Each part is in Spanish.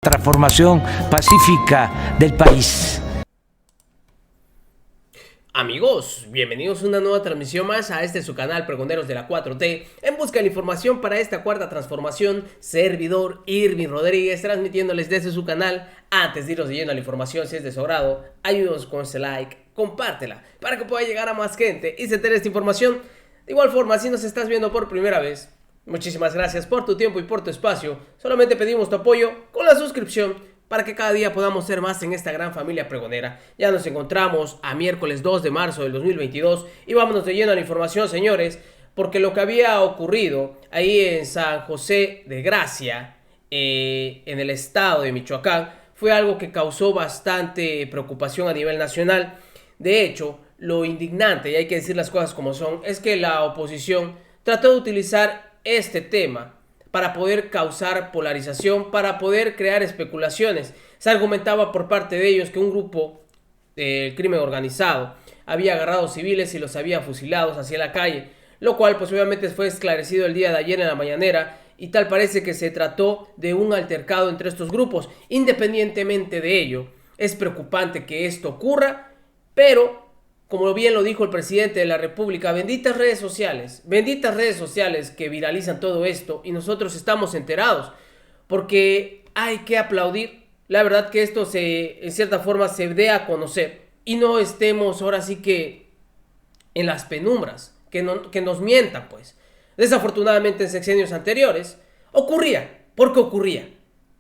Transformación pacífica del país. Amigos, bienvenidos a una nueva transmisión más a su canal Pregoneros de la 4T, en busca de la información para esta cuarta transformación. Servidor Irving Rodríguez, transmitiéndoles desde su canal. Antes de irnos leyendo la información, si es de su agrado, ayúdanos con ese like, compártela para que pueda llegar a más gente y se entere esta información. De igual forma, si nos estás viendo por primera vez, muchísimas gracias por tu tiempo y por tu espacio. Solamente pedimos tu apoyo con la suscripción para que cada día podamos ser más en esta gran familia pregonera. Ya nos encontramos a miércoles 2 de marzo del 2022 y vámonos de lleno a la información, señores, porque lo que había ocurrido ahí en San José de Gracia, en el estado de Michoacán, fue algo que causó bastante preocupación a nivel nacional. De hecho, lo indignante, y hay que decir las cosas como son, es que la oposición trató de utilizar este tema para poder causar polarización, para poder crear especulaciones. Se argumentaba por parte de ellos que un grupo del crimen organizado había agarrado civiles y los había fusilados hacia la calle, lo cual pues obviamente fue esclarecido el día de ayer en la mañanera, y tal parece que se trató de un altercado entre estos grupos. Independientemente de ello, es preocupante que esto ocurra, pero como bien lo dijo el presidente de la República, benditas redes sociales que viralizan todo esto y nosotros estamos enterados, porque hay que aplaudir, la verdad, que esto en cierta forma se dé a conocer y no estemos ahora sí que en las penumbras, que nos mientan pues. Desafortunadamente en sexenios anteriores ocurría, porque ocurría,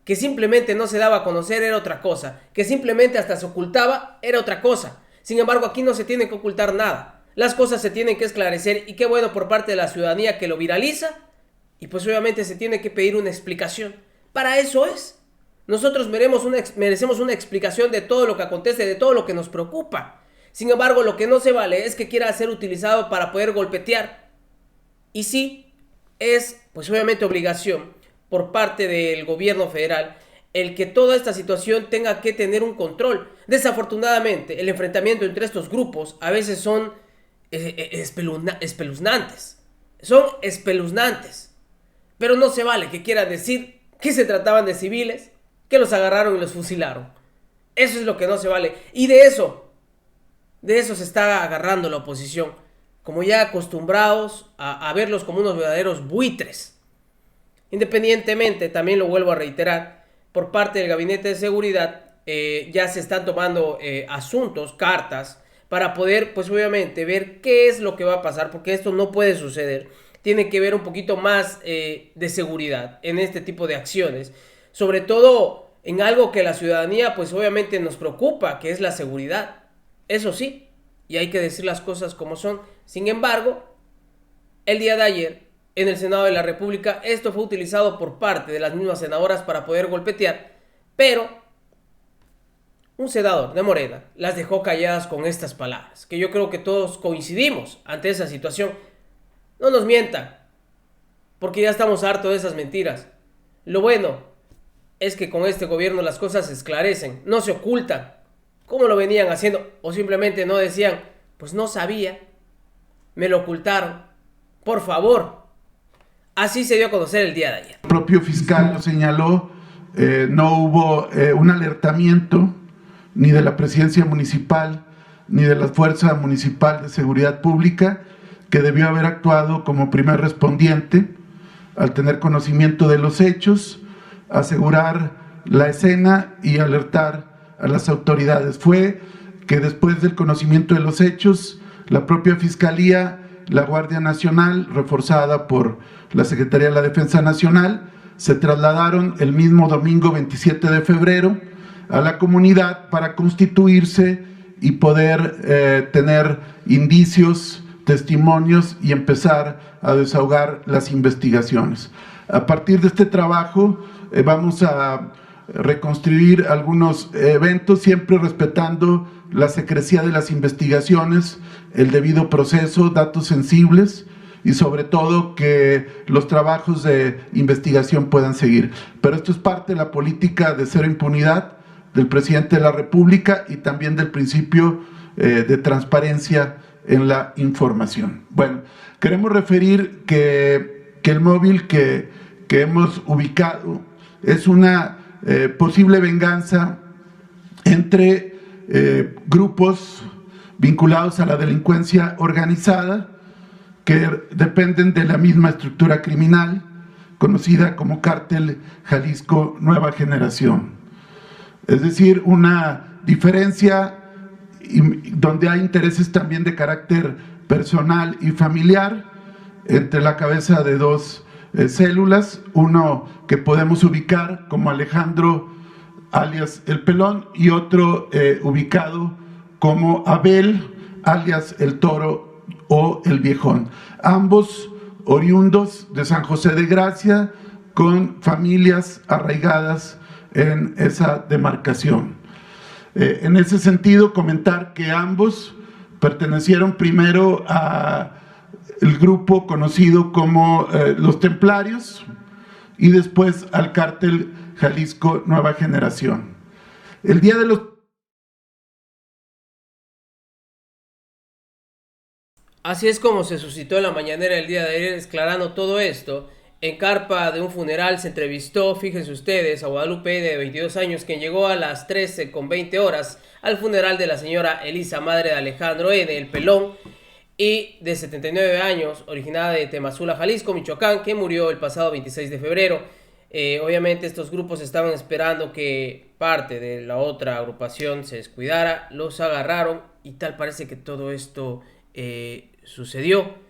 que simplemente no se daba a conocer era otra cosa, que simplemente hasta se ocultaba era otra cosa. Sin embargo, aquí no se tiene que ocultar nada. Las cosas se tienen que esclarecer y qué bueno por parte de la ciudadanía que lo viraliza. Y pues obviamente se tiene que pedir una explicación. Para eso es. Nosotros merecemos una explicación de todo lo que acontece, de todo lo que nos preocupa. Sin embargo, lo que no se vale es que quiera ser utilizado para poder golpetear. Y sí, es pues obviamente obligación por parte del gobierno federal el que toda esta situación tenga que tener un control. Desafortunadamente, el enfrentamiento entre estos grupos a veces son espeluznantes. Son espeluznantes. Pero no se vale que quieran decir que se trataban de civiles, que los agarraron y los fusilaron. Eso es lo que no se vale. Y de eso se está agarrando la oposición, como ya acostumbrados a verlos como unos verdaderos buitres. Independientemente, también lo vuelvo a reiterar, por parte del Gabinete de Seguridad ya se están tomando asuntos, cartas, para poder pues obviamente ver qué es lo que va a pasar, porque esto no puede suceder. Tiene que ver un poquito más de seguridad en este tipo de acciones, sobre todo en algo que la ciudadanía pues obviamente nos preocupa, que es la seguridad. Eso sí, y hay que decir las cosas como son. Sin embargo, el día de ayer en el Senado de la República esto fue utilizado por parte de las mismas senadoras para poder golpetear, pero un senador de Morena las dejó calladas con estas palabras, que yo creo que todos coincidimos ante esa situación. No nos mientan, porque ya estamos hartos de esas mentiras. Lo bueno es que con este gobierno las cosas se esclarecen, no se ocultan, como lo venían haciendo, o simplemente no decían, pues no sabía, me lo ocultaron, por favor. Así se dio a conocer el día de ayer. El propio fiscal lo señaló, no hubo un alertamiento ni de la presidencia municipal ni de la Fuerza Municipal de Seguridad Pública, que debió haber actuado como primer respondiente al tener conocimiento de los hechos, asegurar la escena y alertar a las autoridades. Fue que después del conocimiento de los hechos, la propia Fiscalía, la Guardia Nacional, reforzada por la Secretaría de la Defensa Nacional, se trasladaron el mismo domingo 27 de febrero a la comunidad para constituirse y poder tener indicios, testimonios y empezar a desahogar las investigaciones. A partir de este trabajo vamos a reconstruir algunos eventos, siempre respetando la secrecía de las investigaciones, el debido proceso, datos sensibles y sobre todo que los trabajos de investigación puedan seguir. Pero esto es parte de la política de cero impunidad del presidente de la República y también del principio de transparencia en la información. Bueno, queremos referir que el móvil que hemos ubicado es una posible venganza entre grupos vinculados a la delincuencia organizada que dependen de la misma estructura criminal conocida como Cártel Jalisco Nueva Generación. Es decir, una diferencia donde hay intereses también de carácter personal y familiar entre la cabeza de dos células, uno que podemos ubicar como Alejandro alias El Pelón y otro ubicado como Abel alias El Toro o El Viejón, ambos oriundos de San José de Gracia con familias arraigadas en esa demarcación. En ese sentido, comentar que ambos pertenecieron primero a el grupo conocido como los Templarios y después al Cártel Jalisco Nueva Generación. El día de los... Así es como se suscitó en la mañanera el día de ayer, declarando todo esto. En carpa de un funeral se entrevistó, fíjense ustedes, a Guadalupe de 22 años, quien llegó a las 13:20 al funeral de la señora Elisa, madre de Alejandro N., El Pelón, y de 79 años, originada de Temazula, Jalisco, Michoacán, que murió el pasado 26 de febrero. Obviamente estos grupos estaban esperando que parte de la otra agrupación se descuidara, los agarraron y tal parece que todo esto sucedió.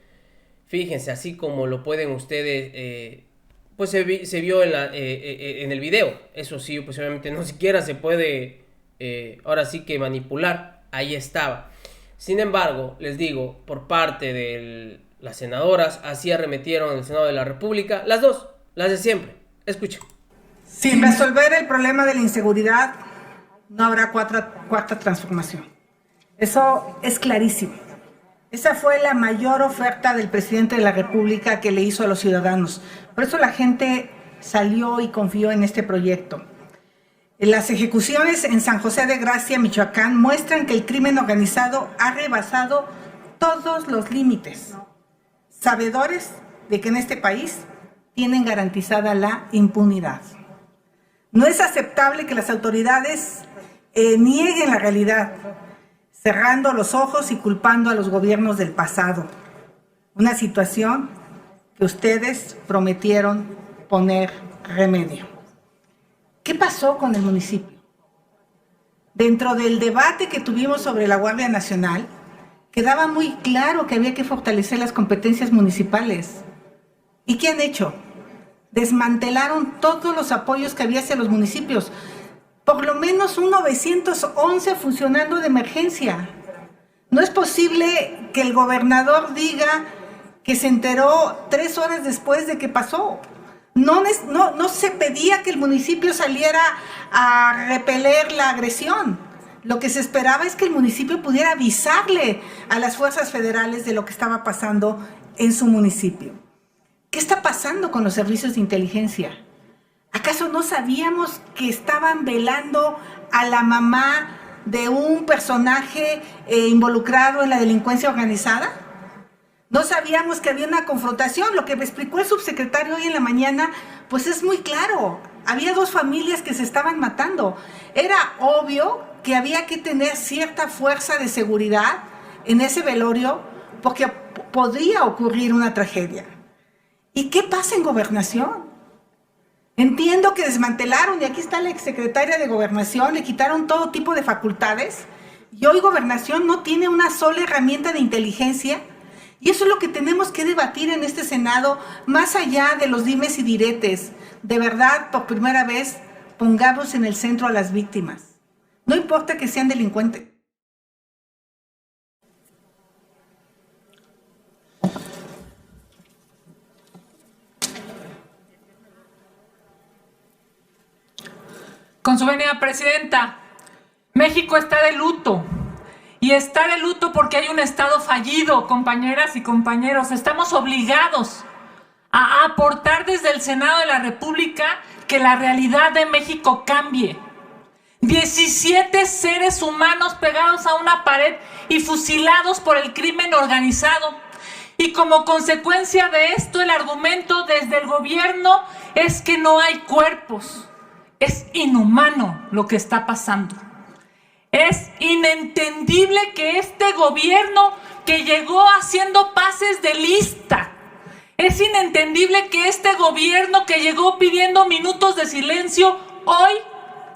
Fíjense, así como lo pueden ustedes, pues se vio en el video. Eso sí, pues obviamente no siquiera se puede, ahora sí que manipular. Ahí estaba. Sin embargo, les digo, por parte de las senadoras, así arremetieron en el Senado de la República, las dos, las de siempre. Escuchen. Sin resolver el problema de la inseguridad, no habrá cuarta transformación. Eso es clarísimo. Esa fue la mayor oferta del presidente de la República que le hizo a los ciudadanos. Por eso la gente salió y confió en este proyecto. Las ejecuciones en San José de Gracia, Michoacán, muestran que el crimen organizado ha rebasado todos los límites, sabedores de que en este país tienen garantizada la impunidad. No es aceptable que las autoridades nieguen la realidad, cerrando los ojos y culpando a los gobiernos del pasado. Una situación que ustedes prometieron poner remedio. ¿Qué pasó con el municipio? Dentro del debate que tuvimos sobre la Guardia Nacional, quedaba muy claro que había que fortalecer las competencias municipales. ¿Y qué han hecho? Desmantelaron todos los apoyos que había hacia los municipios. Por lo menos un 911 funcionando de emergencia. No es posible que el gobernador diga que se enteró 3 horas después de que pasó. No se pedía que el municipio saliera a repeler la agresión. Lo que se esperaba es que el municipio pudiera avisarle a las fuerzas federales de lo que estaba pasando en su municipio. ¿Qué está pasando con los servicios de inteligencia? ¿Acaso no sabíamos que estaban velando a la mamá de un personaje involucrado en la delincuencia organizada? ¿No sabíamos que había una confrontación? Lo que me explicó el subsecretario hoy en la mañana, pues es muy claro. Había 2 familias que se estaban matando. Era obvio que había que tener cierta fuerza de seguridad en ese velorio porque podría ocurrir una tragedia. ¿Y qué pasa en Gobernación? Entiendo que desmantelaron, y aquí está la exsecretaria de Gobernación, le quitaron todo tipo de facultades, y hoy Gobernación no tiene una sola herramienta de inteligencia, y eso es lo que tenemos que debatir en este Senado, más allá de los dimes y diretes. De verdad, por primera vez, pongamos en el centro a las víctimas. No importa que sean delincuentes. Con su venia, presidenta, México está de luto. Y está de luto porque hay un Estado fallido, compañeras y compañeros. Estamos obligados a aportar desde el Senado de la República que la realidad de México cambie. 17 seres humanos pegados a una pared y fusilados por el crimen organizado. Y como consecuencia de esto, el argumento desde el gobierno es que no hay cuerpos. Es inhumano lo que está pasando. Es inentendible que este gobierno que llegó haciendo pases de lista, es inentendible que este gobierno que llegó pidiendo minutos de silencio hoy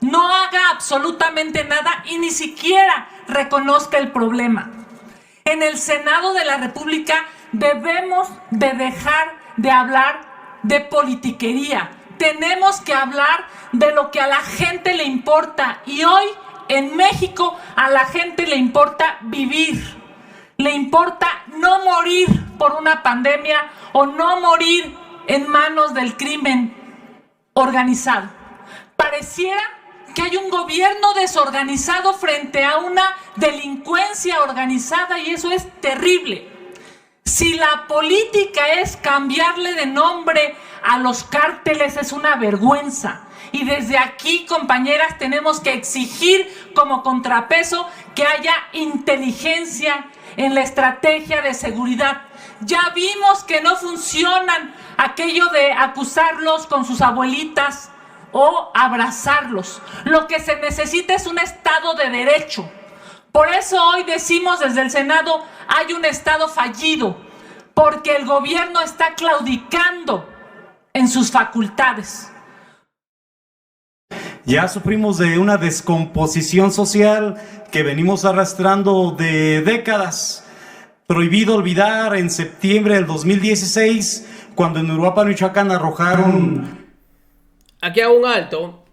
no haga absolutamente nada y ni siquiera reconozca el problema. En el Senado de la República debemos de dejar de hablar de politiquería. Tenemos que hablar de lo que a la gente le importa y hoy en México a la gente le importa vivir, le importa no morir por una pandemia o no morir en manos del crimen organizado. Pareciera que hay un gobierno desorganizado frente a una delincuencia organizada y eso es terrible. Si la política es cambiarle de nombre a los cárteles, es una vergüenza. Y desde aquí, compañeras, tenemos que exigir como contrapeso que haya inteligencia en la estrategia de seguridad. Ya vimos que no funcionan aquello de acusarlos con sus abuelitas o abrazarlos. Lo que se necesita es un Estado de Derecho. Por eso hoy decimos desde el Senado, hay un Estado fallido, porque el gobierno está claudicando en sus facultades. Ya sufrimos de una descomposición social que venimos arrastrando de décadas. Prohibido olvidar en septiembre del 2016, cuando en Uruapan, Michoacán, arrojaron... Aquí a un alto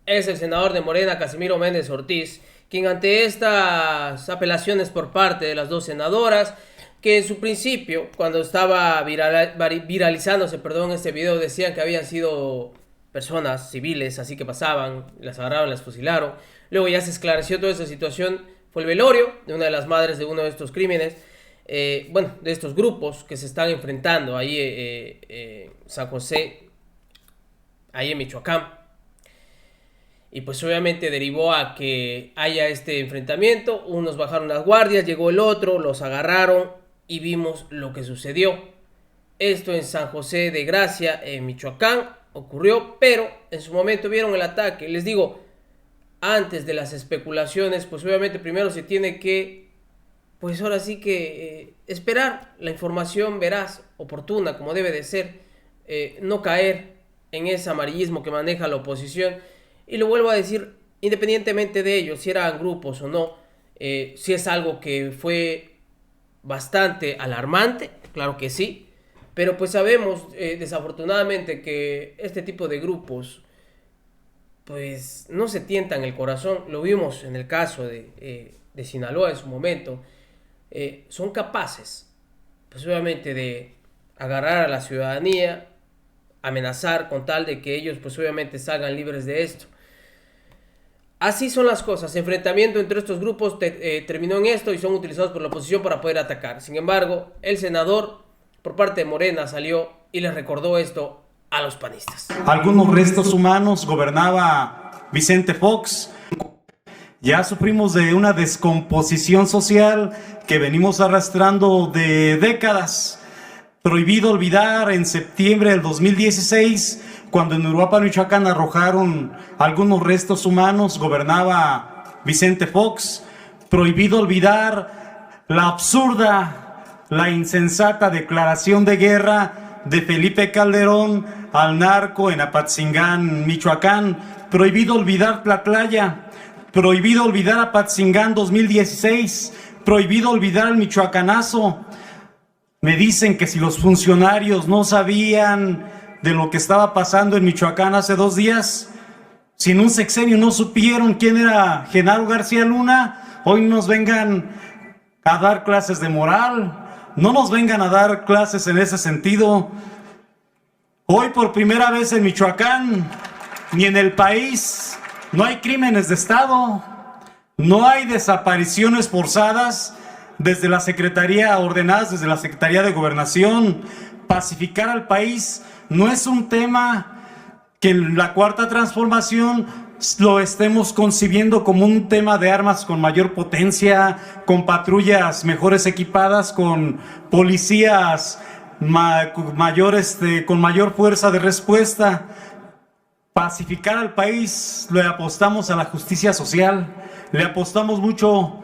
es el senador de Morena, Casimiro Méndez Ortiz, quien ante estas apelaciones por parte de las dos senadoras, que en su principio, cuando estaba viralizándose este video, decían que habían sido personas civiles, así que pasaban, las agarraron, las fusilaron. Luego ya se esclareció toda esa situación. Fue el velorio de una de las madres de uno de estos crímenes, de estos grupos que se están enfrentando ahí San José, ahí en Michoacán. Y pues obviamente derivó a que haya este enfrentamiento. Unos bajaron las guardias, llegó el otro, los agarraron y vimos lo que sucedió. Esto en San José de Gracia, en Michoacán, ocurrió, pero en su momento vieron el ataque. Les digo, antes de las especulaciones, pues obviamente primero se tiene que, pues ahora sí que esperar la información veraz, oportuna, como debe de ser, no caer en ese amarillismo que maneja la oposición. Y lo vuelvo a decir, independientemente de ellos, si eran grupos o no, si es algo que fue bastante alarmante, claro que sí, pero pues sabemos desafortunadamente que este tipo de grupos pues no se tientan el corazón. Lo vimos en el caso de Sinaloa en su momento. Son capaces pues obviamente de agarrar a la ciudadanía, amenazar con tal de que ellos pues obviamente salgan libres de esto. Así son las cosas. Enfrentamiento entre estos grupos terminó en esto y son utilizados por la oposición para poder atacar. Sin embargo, el senador por parte de Morena salió y les recordó esto a los panistas. Algunos restos humanos, gobernaba Vicente Fox. Ya sufrimos de una descomposición social que venimos arrastrando de décadas. Prohibido olvidar en septiembre del 2016, cuando en Uruapan, Michoacán, arrojaron algunos restos humanos, gobernaba Vicente Fox. Prohibido olvidar la absurda, la insensata declaración de guerra de Felipe Calderón al narco en Apatzingán, Michoacán. Prohibido olvidar Tlatlaya. Prohibido olvidar Apatzingán 2016. Prohibido olvidar el Michoacanazo. Me dicen que si los funcionarios no sabían de lo que estaba pasando en Michoacán hace 2 días, si en un sexenio no supieron quién era Genaro García Luna, hoy nos vengan a dar clases de moral, no nos vengan a dar clases en ese sentido. Hoy por primera vez en Michoacán, ni en el país, no hay crímenes de Estado, no hay desapariciones forzadas desde la Secretaría, ordenadas desde la Secretaría de Gobernación. Pacificar al país no es un tema que en la Cuarta Transformación lo estemos concibiendo como un tema de armas con mayor potencia, con patrullas mejores equipadas, con policías con mayor fuerza de respuesta. pacificar al país, le apostamos a la justicia social, le apostamos mucho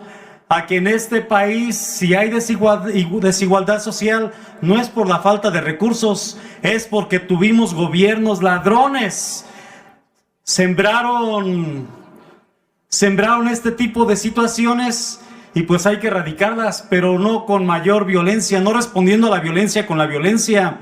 a que en este país, si hay desigualdad social, no es por la falta de recursos, es porque tuvimos gobiernos ladrones. Sembraron este tipo de situaciones y pues hay que erradicarlas, pero no con mayor violencia, no respondiendo a la violencia con la violencia.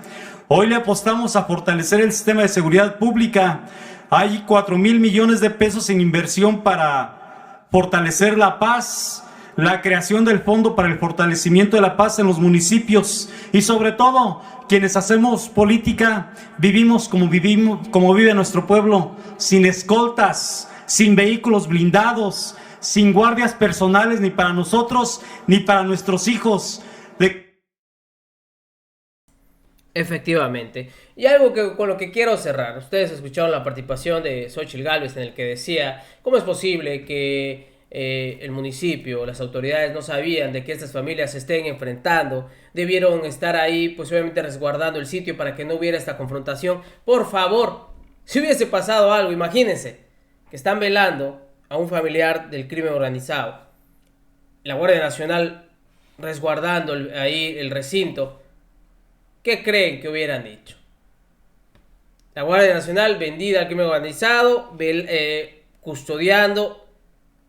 Hoy le apostamos a fortalecer el sistema de seguridad pública. Hay 4,000 millones de pesos en inversión para fortalecer la paz, la creación del Fondo para el Fortalecimiento de la Paz en los municipios y sobre todo quienes hacemos política vivimos como vive nuestro pueblo, sin escoltas, sin vehículos blindados, sin guardias personales ni para nosotros ni para nuestros hijos. Efectivamente. Y algo con lo que quiero cerrar. Ustedes escucharon la participación de Xóchitl Gálvez en el que decía cómo es posible que el municipio, las autoridades no sabían de que estas familias se estén enfrentando, debieron estar ahí pues obviamente resguardando el sitio para que no hubiera esta confrontación. Por favor, si hubiese pasado algo, imagínense que están velando a un familiar del crimen organizado, la Guardia Nacional resguardando ahí el recinto. ¿Qué creen que hubieran dicho? La Guardia Nacional vendida al crimen organizado, custodiando.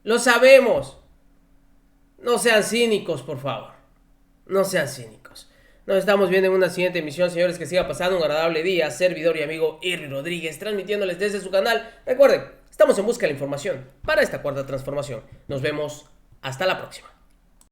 Lo sabemos. No sean cínicos, por favor. No sean cínicos. Nos estamos viendo en una siguiente emisión, señores. Que siga pasando un agradable día. Servidor y amigo Irving Rodríguez, transmitiéndoles desde su canal. Recuerden, estamos en busca de la información para esta cuarta transformación. Nos vemos hasta la próxima.